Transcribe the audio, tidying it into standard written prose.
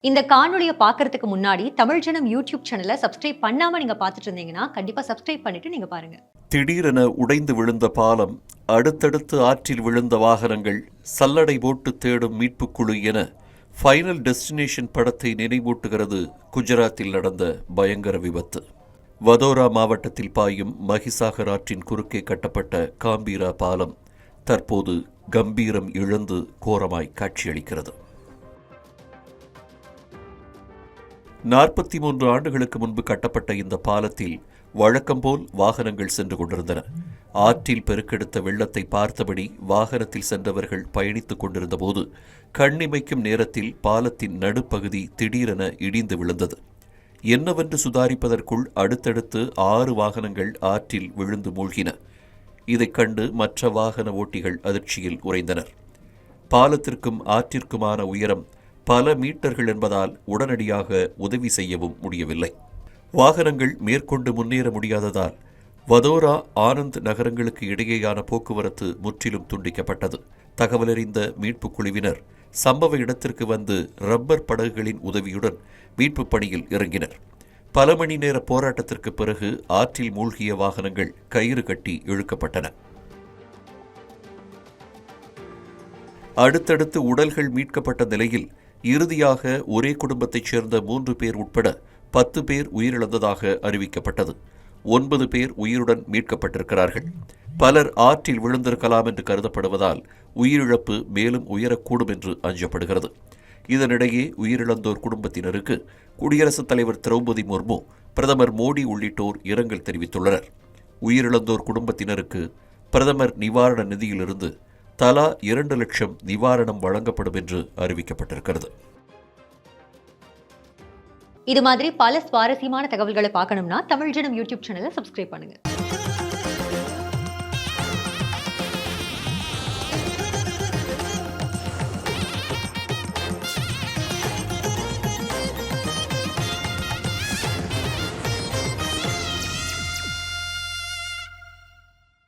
இந்த காணொளிய பார்க்கறதுக்கு முன்னாடி தமிழ் ஜனம் யூடியூப் சேனலை சப்ஸ்கிரைப் பண்ணாம நீங்க பார்த்துட்டு இருந்தீங்கன்னா கண்டிப்பா சப்ஸ்கிரைப் பண்ணிட்டு நீங்க பாருங்க. திடீரென உடைந்து விழுந்த பாலம், அடுத்தடுத்து ஆற்றில் விழுந்த வாகனங்கள், சல்லடை போட்டு தேடும் மீட்புக்குழு என ஃபைனல் டெஸ்டினேஷன் படத்தை நினைவூட்டுகிறது குஜராத்தில் நடந்த பயங்கர விபத்து. வதோரா மாவட்டத்தில் பாயும் மஹிசாகர் ஆற்றின் குறுக்கே கட்டப்பட்ட காம்பீரா பாலம் தற்போது கம்பீரம் இழந்து கோரமாய் காட்சியளிக்கிறது. 43 ஆண்டுகளுக்கு முன்பு கட்டப்பட்ட இந்த பாலத்தில் வழக்கம்போல் வாகனங்கள் சென்று கொண்டிருந்தன. ஆற்றில் பெருக்கெடுத்த வெள்ளத்தை பார்த்தபடி வாகனத்தில் சென்றவர்கள் பயணித்துக் கொண்டிருந்த போது கண்ணிமைக்கும் நேரத்தில் பாலத்தின் நடுப்பகுதி திடீரென இடிந்து விழுந்தது. என்னவென்று சுதாரிப்பதற்குள் அடுத்தடுத்து 6 வாகனங்கள் ஆற்றில் விழுந்து மூழ்கின. இதைக் கண்டு மற்ற வாகன ஓட்டிகள் அதிர்ச்சியில் உறைந்தனர். பாலத்திற்கும் ஆற்றிற்குமான உயரம் பல மீட்டர்கள் என்பதால் உடனடியாக உதவி செய்யவும் முடியவில்லை. வாகனங்கள் மேற்கொண்டு முன்னேற முடியாததால் வதோரா, ஆனந்த் நகரங்களுக்கு இடையேயான போக்குவரத்து முற்றிலும் துண்டிக்கப்பட்டது. தகவலறிந்த மீட்புக் குழுவினர் சம்பவ இடத்திற்கு வந்து ரப்பர் படகுகளின் உதவியுடன் மீட்புப் பணியில் இறங்கினர். பல மணி நேர போராட்டத்திற்கு பிறகு ஆற்றில் மூழ்கிய வாகனங்கள் கயிறு கட்டி இழுக்கப்பட்டன. அடுத்தடுத்து உடல்கள் மீட்கப்பட்ட நிலையில் இறுதியாக ஒரே குடும்பத்தைச் சேர்ந்த 3 பேர் உட்பட 10 பேர் உயிரிழந்ததாக அறிவிக்கப்பட்டது. 9 பேர் உயிருடன் மீட்கப்பட்டிருக்கிறார்கள். பலர் ஆற்றில் விழுந்திருக்கலாம் என்று கருதப்படுவதால் உயிரிழப்பு மேலும் உயரக்கூடும் என்று அஞ்சப்படுகிறது. இதனிடையே உயிரிழந்தோர் குடும்பத்தினருக்கு குடியரசுத் தலைவர் திரௌபதி முர்மு, பிரதமர் மோடி உள்ளிட்டோர் இரங்கல் தெரிவித்துள்ளனர். உயிரிழந்தோர் குடும்பத்தினருக்கு பிரதமர் நிவாரண நிதியிலிருந்து தலா 2 லட்சம் நிவாரணம் வழங்கப்படும் என்று அறிவிக்கப்பட்டிருக்கிறது. இது மாதிரி பல சுவாரஸ்யமான தகவல்களை பார்க்கணும்னா தமிழ் ஜனம் யூடியூப் சேனலை சப்ஸ்கிரைப் பண்ணுங்க.